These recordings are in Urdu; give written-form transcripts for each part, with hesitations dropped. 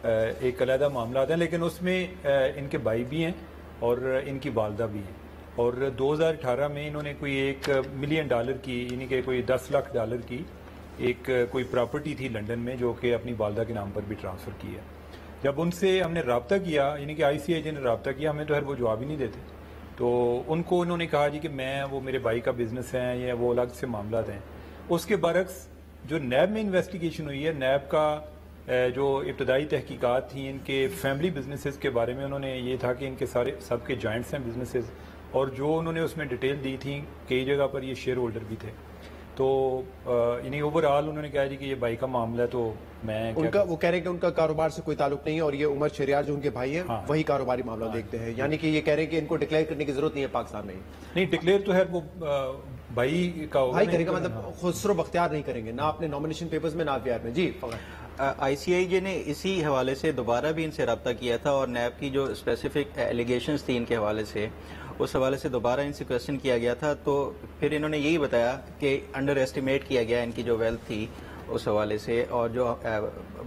ایک علیحدہ معاملات ہیں، لیکن اس میں ان کے بھائی بھی ہیں اور ان کی والدہ بھی ہیں، اور 2018 میں انہوں نے کوئی $1 ملین کی، یعنی کہ کوئی $10 لاکھ کی ایک کوئی پراپرٹی تھی لنڈن میں، جو کہ اپنی والدہ کے نام پر بھی ٹرانسفر کی ہے۔ جب ان سے ہم نے رابطہ کیا، یعنی کہ ICIJ نے رابطہ کیا، ہمیں تو وہ جواب ہی نہیں دیتے، تو ان کو انہوں نے کہا جی کہ وہ میرے بھائی کا بزنس ہے یا وہ الگ سے معاملات ہیں۔ اس کے برعکس جو نیب میں انویسٹیگیشن ہوئی ہے، نیب کا جو ابتدائی تحقیقات تھیں ان کے فیملی بزنسز کے بارے میں، انہوں نے یہ تھا کہ ان کے سب کے جوائنٹس ہیں بزنسز، اور جو انہوں نے اس میں ڈیٹیل دی تھی کئی جگہ پر یہ شیئر ہولڈر بھی تھے، تو یعنی اوور آل انہوں نے کہا جی کہ یہ بھائی کا معاملہ ہے، تو وہ کہہ رہے ہیں کہ ان کا کاروبار سے کوئی تعلق نہیں ہے، اور یہ عمر شہریار جو ان کے بھائی ہیں وہی کاروباری معاملہ دیکھتے ہیں، یعنی کہ یہ کہہ رہے ہیں کہ ان کو ڈکلیئر کرنے کی ضرورت نہیں ہے پاکستان میں۔ نہیں، ڈکلیئر تو ہے وہ بھائی کا ہوگا، بھائی کرے گا، مطلب خسرو بختیار نہیں کریں گے، نہ اپنے نامنیشن پیپرز میں نہ FIR میں۔ جی ICIJ نے اسی حوالے سے دوبارہ بھی ان سے رابطہ کیا تھا، اور نیب کی جو اسپیسیفک ایلیگیشنز تھی ان کے حوالے سے، اس حوالے سے دوبارہ ان سے کویسچن کیا گیا تھا، تو پھر انہوں نے یہی بتایا کہ انڈر ایسٹیمیٹ کیا گیا ان کی جو ویلتھ تھی اس حوالے سے، اور جو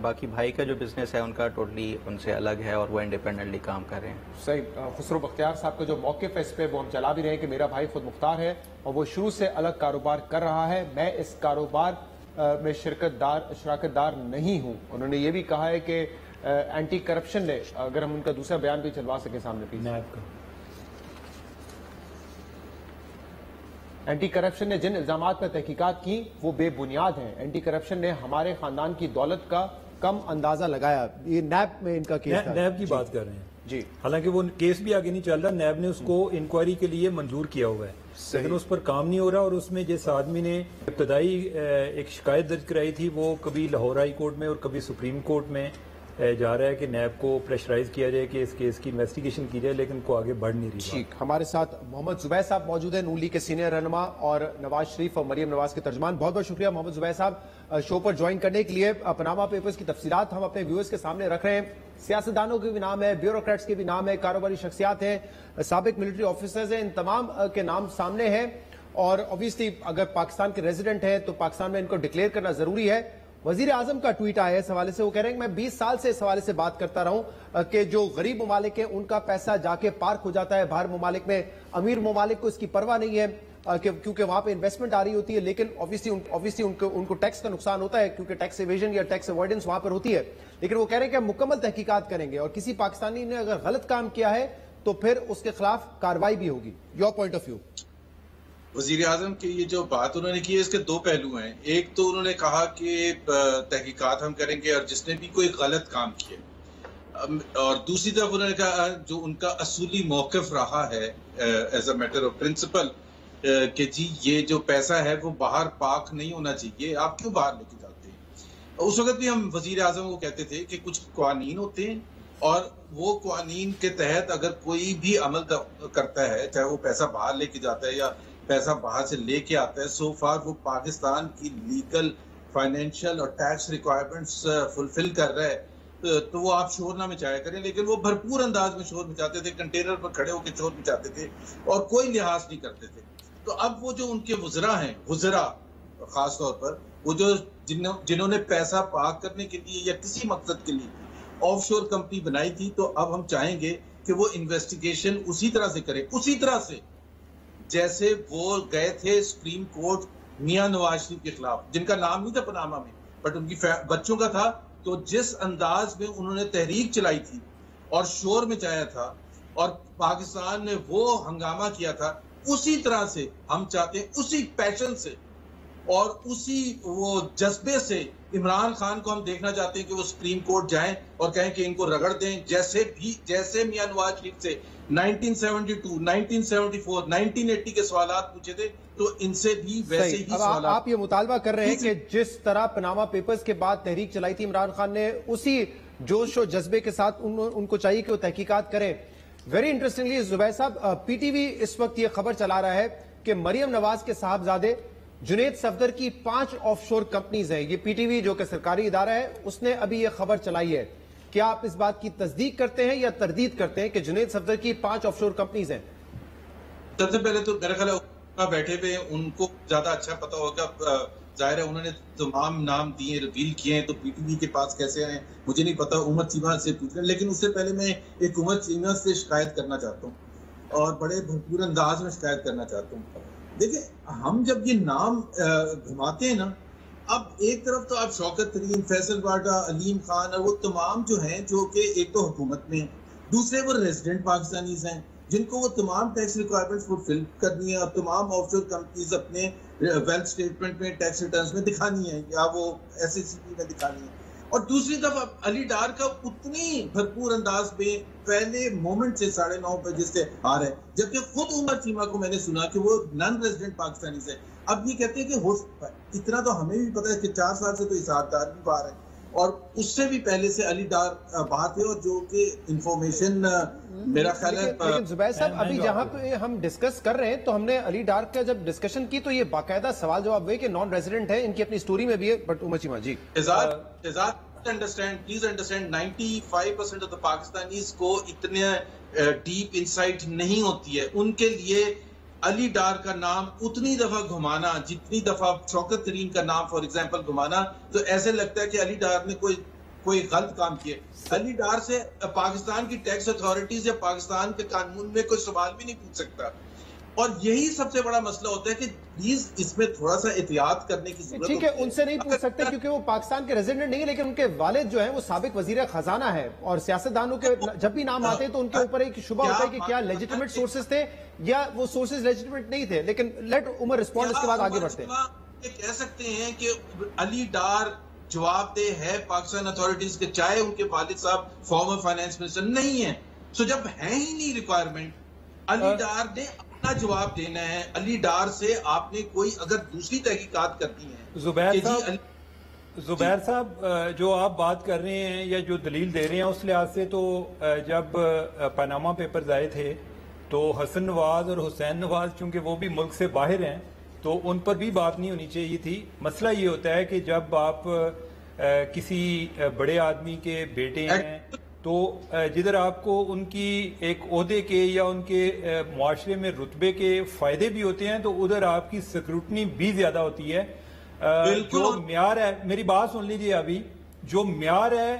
باقی بھائی کا جو بزنس ہے ان کا ٹوٹلی ان سے الگ ہے اور وہ انڈیپینڈنٹلی کام کر رہے ہیں۔ صحیح، خسرو بختیار صاحب کا جو موقف ہے اس پہ وہ ہم چلا بھی رہے ہیں کہ میرا بھائی خود مختار ہے اور وہ شروع سے الگ کاروبار کر رہا ہے، میں اس کاروبار میں شراکت دار نہیں ہوں۔ انہوں نے یہ بھی کہا ہے کہ اینٹی کرپشن نے، اگر ہم ان کا دوسرا بیان بھی چلوا سکیں سامنے پلیز، اینٹی کرپشن نے جن الزامات پر تحقیقات کی وہ بے بنیاد ہیں، اینٹی کرپشن نے ہمارے خاندان کی دولت کا کم اندازہ لگایا۔ یہ نیب میں ان کا کیس تھا، نیب کی بات کر رہے ہیں جی، حالانکہ وہ کیس بھی آگے نہیں چل رہا، نیب نے اس کو انکوائری کے لیے منظور کیا ہوا ہے، لیکن اس پر کام نہیں ہو رہا، اور اس میں جس آدمی نے ابتدائی ایک شکایت درج کرائی تھی وہ کبھی لاہور ہائی کورٹ میں اور کبھی سپریم کورٹ میں جا رہا ہے کہ نیب کو پریشرائز کیا جائے کہ اس کیس کی انویسٹیگیشن کی جائے، لیکن کو آگے بڑھ نہیں رہی۔ ٹھیک، ہمارے ساتھ محمد زبیر صاحب موجود ہیں، نون لیگ کے سینئر رہنما اور نواز شریف اور مریم نواز کے ترجمان۔ بہت بہت شکریہ محمد زبیر صاحب شو پر جوائن کرنے کے لیے۔ پاناما پیپرز کی تفصیلات ہم اپنے ویورز کے سامنے رکھ رہے ہیں، سیاستدانوں کے بھی نام ہے، بیوروکریٹس کے بھی نام ہے، کاروباری شخصیات ہیں، سابق ملٹری آفیسرز ہیں، ان تمام کے نام سامنے ہیں، اور obviously اگر پاکستان کے ریزیڈنٹ ہیں تو پاکستان میں ان کو ڈکلیئر کرنا ضروری ہے۔ وزیر اعظم کا ٹویٹ آیا ہے اس حوالے سے، وہ کہہ رہے ہیں کہ میں 20 سال سے اس حوالے سے بات کرتا رہا ہوں کہ جو غریب ممالک ہیں ان کا پیسہ جا کے پارک ہو جاتا ہے باہر ممالک میں، امیر ممالک کو اس کی پرواہ نہیں ہے کیونکہ وہاں پہ انویسٹمنٹ آ رہی ہوتی ہے، لیکن obviously ان کو ٹیکس کا نقصان ہوتا ہے کیونکہ ٹیکس ایویژن یا ٹیکس اوائڈنس وہاں پر ہوتی ہے، لیکن وہ کہہ رہے ہیں کہ ہم مکمل تحقیقات کریں گے اور کسی پاکستانی نے اگر غلط کام کیا ہے تو پھر اس کے خلاف کارروائی بھی ہوگی۔ Your point of view? وزیر اعظم کی یہ جو بات انہوں نے کی ہے اس کے دو پہلو ہیں، ایک تو انہوں نے کہا کہ تحقیقات ہم کریں گے اور جس نے بھی کوئی غلط کام کیا، اور دوسری طرف انہوں نے کہا جو ان کا اصولی موقف رہا ہے as a matter of principle کہ جی یہ جو پیسہ ہے وہ باہر پارک نہیں ہونا چاہیے، آپ کیوں باہر لے کے جاتے ہیں؟ اس وقت بھی ہم وزیر اعظم کو کہتے تھے کہ کچھ قوانین ہوتے ہیں اور وہ قوانین کے تحت اگر کوئی بھی عمل کرتا ہے، چاہے وہ پیسہ باہر لے کے جاتا ہے یا پیسہ باہر سے لے کے آتا ہے، سو فار وہ پاکستان کی لیگل، فائنینشیل اور ٹیکس ریکوائرمنٹس فلفل کر رہا ہے تو وہ آپ شور نہ مچایا کریں، لیکن وہ بھرپور انداز میں شور مچاتے تھے، کنٹینر پر کھڑے ہو کے شور مچاتے تھے اور کوئی لحاظ نہیں کرتے تھے۔ تو اب وہ جو ان کے وزراء ہیں، وزراء خاص طور پر وہ جو جنہوں نے پیسہ پاک کرنے کے لیے یا کسی مقصد کے لیے آف شور کمپنی بنائی تھی، تو اب ہم چاہیں گے کہ وہ انویسٹیگیشن اسی طرح سے کرے، اسی طرح سے جیسے وہ گئے تھے سپریم کورٹ میاں نواز شریف کے خلاف، جن کا نام نہیں تھا پاناما میں بٹ ان کی بچوں کا تھا، تو جس انداز میں انہوں نے تحریک چلائی تھی اور شور مچایا تھا اور پاکستان نے وہ ہنگامہ کیا تھا، اسی طرح سے ہم چاہتے ہیں، اسی پیشن سے اور اسی وہ جذبے سے عمران خان کو ہم دیکھنا چاہتے ہیں کہ وہ سپریم کورٹ جائیں اور کہیں کہ ان کو رگڑ دیں، جیسے میاں نواز شریف سے 1972، 1974، 1980 کے سوالات پوچھے تھے تو ان سے بھی ویسے ہی سوالات۔ آپ یہ مطالبہ کر رہے ہیں کہ جس طرح پاناما پیپرز کے بعد تحریک چلائی تھی عمران خان نے، اسی جوش و جذبے کے ساتھ ان کو چاہیے کہ وہ تحقیقات کریں۔ ویری انٹرسٹنگلی زبیر صاحب، پی ٹی وی اس وقت یہ خبر چلا رہا ہے کہ مریم نواز کے صاحبزادے جنید صفدر کی 5 آف شور کمپنیز ہیں، یہ پی ٹی وی جو کہ سرکاری ادارہ ہے اس نے ابھی یہ خبر چلائی ہے، کیا آپ اس بات کی تصدیق کرتے ہیں یا تردید کرتے ہیں کہ جنید صفدر کی 5 آف شور کمپنیز ہیں؟ سب سے پہلے تو میرا خیال ہے بیٹھے ہوئے ان کو زیادہ اچھا پتا ہوگا ظاہر ہے انہوں نے تمام نام دیے ریویل کیے ہیں, تو پی ٹی وی کے پاس کیسے آئے مجھے نہیں پتا, عمر چیمہ سے پوچھ لیں. لیکن اس سے پہلے میں ایک عمر چیمہ سے شکایت کرنا چاہتا ہوں اور بڑے بھرپور انداز میں شکایت کرنا چاہتا ہوں. دیکھیں ہم جب یہ نام گھماتے ہیں نا, اب ایک طرف تو آپ شوکت ترین, فیصل واڈا, علیم خان اور وہ تمام جو ہیں جو کہ ایک تو حکومت میں ہیں, دوسرے وہ ریزیڈنٹ پاکستانیز ہیں جن کو وہ تمام ٹیکس ریکوائرمنٹس فلفل کرنی ہے اور تمام آف شور کمپنیز اپنے ویلتھ سٹیٹمنٹ میں, ٹیکس ریٹرنز میں دکھانی ہے یا وہ ایس ایس سی پی میں دکھانی ہے. اور دوسری طرف علی ڈار کا اتنی بھرپور انداز میں پہلے مومنٹ سے 9:30 بجے سے آ رہا ہے, جبکہ خود عمر چیمہ کو میں نے سنا کہ وہ نان ریزیڈنٹ پاکستانی سے. اب یہ کہتے ہیں کہ اتنا تو ہمیں بھی پتا ہے کہ 4 سال سے تو اسحاق ڈار بھی باہر ہے اور اس سے بھی پہلے سے علی ڈار باہر تھے, اور جو کہ انفارمیشن میرا خیال ہے. لیکن زبیر صاحب ابھی جہاں پہ ہم ڈسکس کر رہے ہیں تو ہم نے علی ڈار کا جب ڈسکشن کی تو یہ باقاعدہ سوال جواب ہوئے کہ نان ریزیڈنٹ ہے, ان کی اپنی سٹوری میں بھی ہے. But Umar Cheema ji please understand 95% of the Pakistanis کو اتنے ڈیپ انسائٹ نہیں ہوتی ہے. ان کے لیے علی ڈار کا نام اتنی دفعہ گھمانا جتنی دفعہ شوکت ترین کا نام فار ایگزامپل گھمانا, تو ایسے لگتا ہے کہ علی ڈار نے کوئی غلط کام کیا. علی ڈار سے پاکستان کی ٹیکس اتھارٹیز یا پاکستان کے قانون میں کوئی سوال بھی نہیں پوچھ سکتا, اور یہی سب سے بڑا مسئلہ ہوتا ہے کہ پلیز اس میں تھوڑا سا احتیاط کرنے کی ضرورت ہے. ٹھیک ہے, ان سے نہیں پوچھ سکتے کیونکہ وہ پاکستان کے ریزیڈنٹ نہیں ہے, لیکن ان کے والد جو ہیں وہ سابق وزیر خزانہ ہے, اور سیاستدانوں کے جب بھی نام آتے ہیں تو ان کے اوپر ایک شبہ ہوتا ہے کہ کیا لیجیٹیمیٹ سورسز تھے یا وہ سورسز لیجیٹیمیٹ نہیں تھے. لیکن لیٹ عمر رسپونڈ, اس کے بعد آگے بڑھتے ہیں. یہ کہہ سکتے ہیں کہ علی ڈار جواب دہ ہے پاکستان اتھارٹیز کے, چاہے ان کے والد صاحب فارمر فائنانس منسٹر نہیں ہیں. سو جب ہے ہی نہیں ریکوائرمنٹ, علی ڈار نے اپنا جواب دینا ہے. علی ڈار سے آپ نے کوئی اگر دوسری تحقیقات کرتی ہیں. زبیر صاحب جو آپ بات کر رہے ہیں یا جو دلیل دے رہے ہیں اس لحاظ سے تو جب پاناما پیپرز آئے تھے تو حسن نواز اور حسین نواز چونکہ وہ بھی ملک سے باہر ہیں تو ان پر بھی بات نہیں ہونی چاہیے تھی. مسئلہ یہ ہوتا ہے کہ جب آپ کسی بڑے آدمی کے بیٹے ہیں تو جدھر آپ کو ان کی ایک عہدے کے یا ان کے معاشرے میں رتبے کے فائدے بھی ہوتے ہیں تو ادھر آپ کی سکروٹنی بھی زیادہ ہوتی ہے. جو معیار ہے, میری بات سن لیجیے, ابھی جو معیار ہے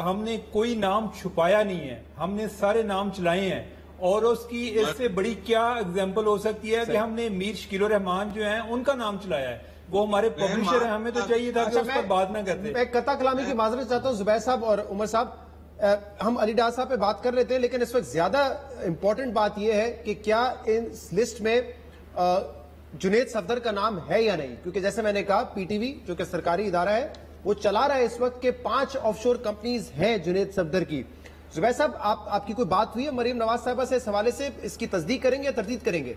ہم نے کوئی نام چھپایا نہیں ہے, ہم نے سارے نام چلائے ہیں, اور اس کی اس سے بڑی کیا اگزامپل ہو سکتی ہے کہ ہم نے میر شکیل الرحمان جو ہیں ان کا نام چلایا ہے, وہ ہمارے پبلشر ہیں, ہمیں تو چاہیے تھا کہ اس پر بات نہ کرتے. میں قطع کلامی کی معذرت چاہتا ہوں زبیر صاحب اور عمر صاحب, ہم علی ڈار صاحب پہ بات کر رہے تھے, لیکن اس وقت زیادہ امپورٹنٹ بات یہ ہے کہ کیا اس لسٹ میں جنید صفدر کا نام ہے یا نہیں, کیونکہ جیسے میں نے کہا پی ٹی وی جو کہ سرکاری ادارہ ہے وہ چلا رہا ہے اس وقت کہ 5 آف شور کمپنیز ہیں جنید صفدر کی. زبیر صاحب آپ کی کوئی بات ہوئی ہے مریم نواز صاحبہ سے اس حوالے سے, اس کی تصدیق کریں گے یا تردید کریں گے؟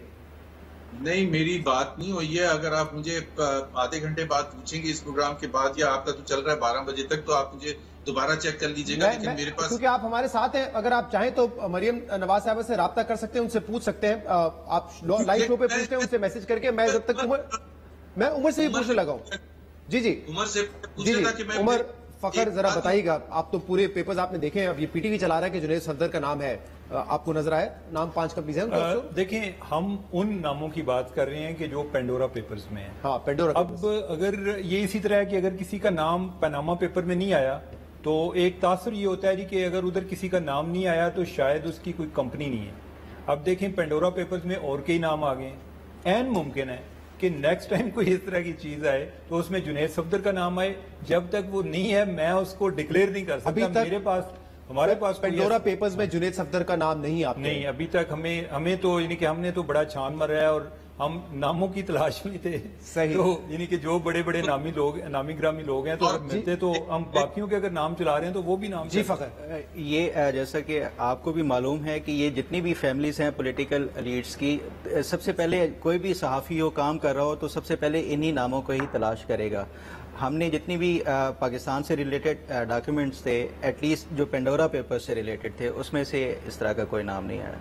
نہیں, میری بات نہیں ہوئی ہے. اگر آپ مجھے آدھے گھنٹے بعد پوچھیں گے اس پروگرام کے بعد, یا آپ کا تو چل رہا ہے 12 بجے تک, تو آپ مجھے دوبارہ چیک کر لیجئے گا. لیکن میرے پاس, کیونکہ آپ ہمارے ساتھ ہیں, اگر آپ چاہیں تو مریم نواز صاحبہ سے رابطہ کر سکتے ہیں, ان سے پوچھ سکتے ہیں. آپ لائیو شو پہ پوچھتے ہیں, ان سے میسج کر کے. میں جب تک میں عمر سے بھی پوچھنے لگا ہوں. جی عمر سے پوچھے تھا کہ میں عمر فخر ذرا بتائیے گا, آپ تو پورے پیپرز آپ نے دیکھے ہیں, اب یہ پی ٹی وی چلا رہا ہے کہ جنید صفدر کا نام ہے, آپ کو نظر آئے نام 5 کمپنیز ہیں؟ دیکھیں ہم ان ناموں کی بات کر رہے ہیں کہ جو پینڈورا پیپرز میں ہیں. ہاں پینڈورا. اب اگر یہ اسی طرح ہے کہ اگر کسی کا نام پاناما پیپر میں نہیں آیا تو ایک تاثر یہ ہوتا ہے جی کہ اگر ادھر کسی کا نام نہیں آیا تو شاید اس کی کوئی کمپنی نہیں ہے. اب دیکھیں پینڈورا پیپرز میں اور کئی نام آ گئے, این ممکن ہے کہ نیکسٹ ٹائم کوئی اس طرح کی چیز آئے تو اس میں جنید صفدر کا نام آئے. جب تک وہ نہیں ہے میں اس کو ڈکلیئر نہیں کر سکتا. ہمارے پاس پینڈورا پیپرز میں جنید صفدر کا نام نہیں آتا. نہیں, ابھی تک ہمیں تو یعنی کہ ہم نے تو بڑا چھان مارا ہے اور ہم ناموں کی تلاش میں تھے. صحیح. تو یعنی کہ جو بڑے بڑے نامی گرامی لوگ ہیں تو ملتے تو ہم باقیوں کے اگر نام چلا رہے ہیں تو وہ بھی نام. جی فخر, یہ جیسا کہ آپ کو بھی معلوم ہے کہ یہ جتنی بھی فیملیز ہیں پولیٹیکل لیڈز کی, سب سے پہلے کوئی بھی صحافی ہو کام کر رہا ہو تو سب سے پہلے انہی ناموں کو ہی تلاش کرے گا. ہم نے جتنی بھی پاکستان سے ریلیٹڈ ڈاکیومنٹس تھے ایٹ لیسٹ جو پینڈورا پیپر سے ریلیٹڈ تھے اس میں سے اس طرح کا کوئی نام نہیں آیا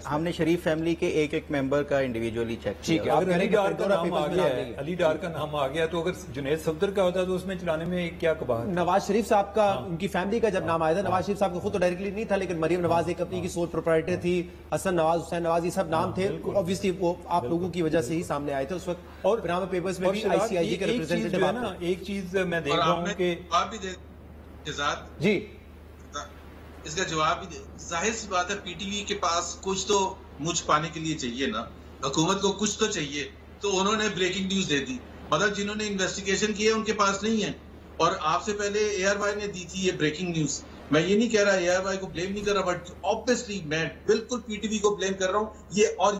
ہم نے شریف فیملی کے ایک ایک ممبر کا انڈیویجولی چیک کیا. اگر علی ڈار کا نام آ گیا ہے علی ڈار کا نام آ گیا تو اگر جنید صفدر کا ہوتا تو اس میں چلانے میں کیا کباہت. نواز شریف صاحب کا ان کی فیملی کا جب نام آیا تھا نواز شریف صاحب کو خود تو ڈائریکٹلی نہیں تھا لیکن مریم نواز ایک اپنی کی سول پروپرائٹر تھی حسن نواز حسین نواز یہ سب نام تھے obviously وہ آپ لوگوں کی وجہ سے ہی سامنے آئے تھے اس وقت. اور پناما پیپرز میں بھی آئی سی آئی جی کے ریپرزینٹیٹیو نا ایک چیز میں دیکھ رہا ہوں کہ جی اس کا جواب بھی ظاہر سی بات ہے پی ٹی وی کے پاس کچھ تو مجھ پانے کے لیے چاہیے نا حکومت کو کچھ تو چاہیے تو انہوں نے بریکنگ نیوز دے دی مطلب جنہوں نے انویسٹیگیشن کی ہے ان کے پاس نہیں ہے اور آپ سے پہلے اے آر وائی نے دی تھی یہ بریکنگ نیوز. میں یہ نہیں کہہ رہا اے آر وائی کو بلیم نہیں کر رہا بٹ آبویسلی میں بالکل پی ٹی وی کو بلیم کر رہا ہوں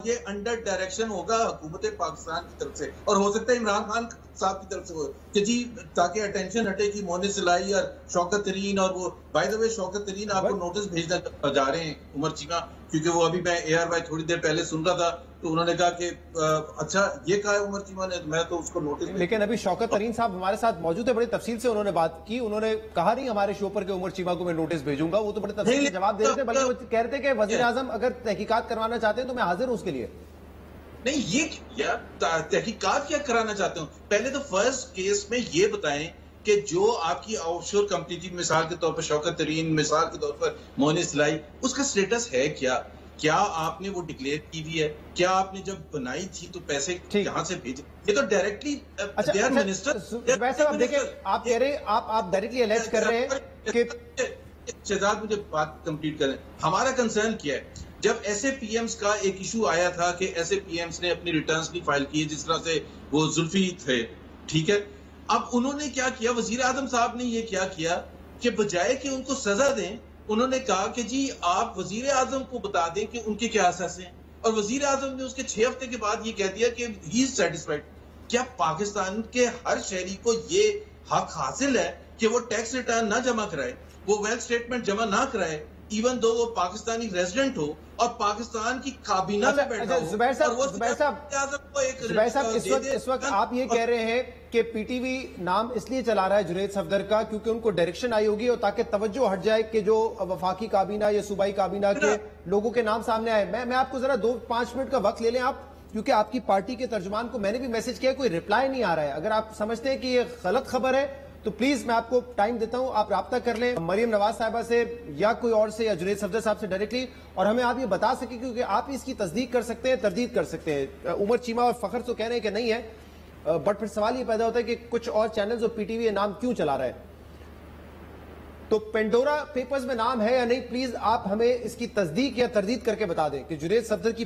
یہ انڈر ڈائریکشن ہوگا حکومت پاکستان کی طرف سے اور ہو سکتا ہے عمران خان صاحب کی طرف سے ہو کہ جی تاکہ اٹینشن ہٹے کہ مونس سلائی اور شوکت ترین اور وہ بائی دا وے شوکت ترین آپ کو نوٹس بھیجنا جا رہے ہیں عمر چیمہ کیونکہ وہ ابھی میں اے آر وائی تھوڑی دیر پہلے سن رہا تھا تو انہوں نے کہا کہ اچھا یہ کہا ہے عمر چیمہ نے میں تو اس کو نوٹس لیکن ابھی شوکت ترین صاحب ہمارے ساتھ موجود ہے بڑی تفصیل سے انہوں نے بات کی انہوں نے کہا نہیں ہمارے شو پر کہ عمر چیمہ کو میں نوٹس بھیجوں گا وہ تو بڑے تفصیل سے جواب دے رہے تھے بلکہ وہ کہہ رہے تھے کہ وزیر اعظم اگر تحقیقات کروانا چاہتے ہیں تو میں حاضر ہوں اس کے لیے. نہیں یہ تحقیقات کیا کرانا چاہتے ہوں پہلے تو فرسٹ کیس میں یہ بتائیں کہ جو آپ کی آف شور کمپنی تھی مثال کے طور پر شوکت ترین مثال کے طور پر مونس سلائی اس کا سٹیٹس ہے کیا آپ نے وہ ڈکلیئر کی ہوئی ہے کیا آپ نے جب بنائی تھی تو پیسے کہاں سے بھیجے یہ تو ڈائریکٹلی صاحب دیکھیں آپ کہہ رہے آپ ڈائریکٹلی الیج کر رہے ہیں کہ شہزاد مجھے بات کمپلیٹ کریں ہمارا کنسرن کیا ہے جب ایسے پی ایمز کا ایک ایشو آیا تھا کہ ایسے پی ایمز نے اپنی ریٹرنز نہیں فائل کیے جس طرح سے وہ زلفی تھے ٹھیک ہے اب انہوں نے کیا کیا وزیر اعظم صاحب نے یہ کیا کیا کہ بجائے کہ ان کو سزا دیں انہوں نے کہا کہ جی آپ وزیر اعظم کو بتا دیں کہ ان کے کیا احساس ہیں اور وزیر اعظم نے اس کے 6 ہفتے کے بعد یہ کہہ دیا کہ ہی از سیٹسفائیڈ. کیا پاکستان کے ہر شہری کو یہ حق حاصل ہے کہ وہ ٹیکس ریٹرن نہ جمع کرائے وہ ویلتھ اسٹیٹمنٹ جمع نہ کرائے ایون دو وہ پاکستانی ریزیڈنٹ ہو اور پاکستان کی کابینہ میں بیٹھا ہو. زبیر صاحب اس وقت آپ یہ کہہ رہے ہیں کہ پی ٹی وی نام اس لیے چلا رہا ہے جنید صفدر کا کیونکہ ان کو ڈائریکشن آئی ہوگی اور تاکہ توجہ ہٹ جائے کہ جو وفاقی کابینہ یا صوبائی کابینہ کے لوگوں کے نام سامنے آئے. میں آپ کو ذرا 2-5 منٹ کا وقت لے لیں آپ کیونکہ آپ کی پارٹی کے ترجمان کو میں نے بھی میسج کیا کوئی رپلائی نہیں آ رہا ہے. اگر آپ سمجھتے ہیں کہ یہ غلط خبر ہے تو پلیز میں آپ کو ٹائم دیتا ہوں آپ رابطہ کر لیں مریم نواز صاحبہ سے یا کوئی اور سے یا جنید صفدر صاحب سے ڈائریکٹلی اور ہمیں آپ یہ بتا سکیں کیونکہ آپ اس کی تصدیق کر سکتے ہیں تردید کر سکتے ہیں. عمر چیمہ اور فخر تو کہہ رہے ہیں کہ نہیں ہے بٹ پھر سوال یہ پیدا ہوتا ہے کہ کچھ اور چینلز اور پی ٹی وی نام کیوں چلا رہا ہے. تو پینڈورا پیپرز میں نام ہے یا نہیں پلیز آپ ہمیں اس کی تصدیق یا تردید کر کے بتا دیں کہ جنید صفدر کی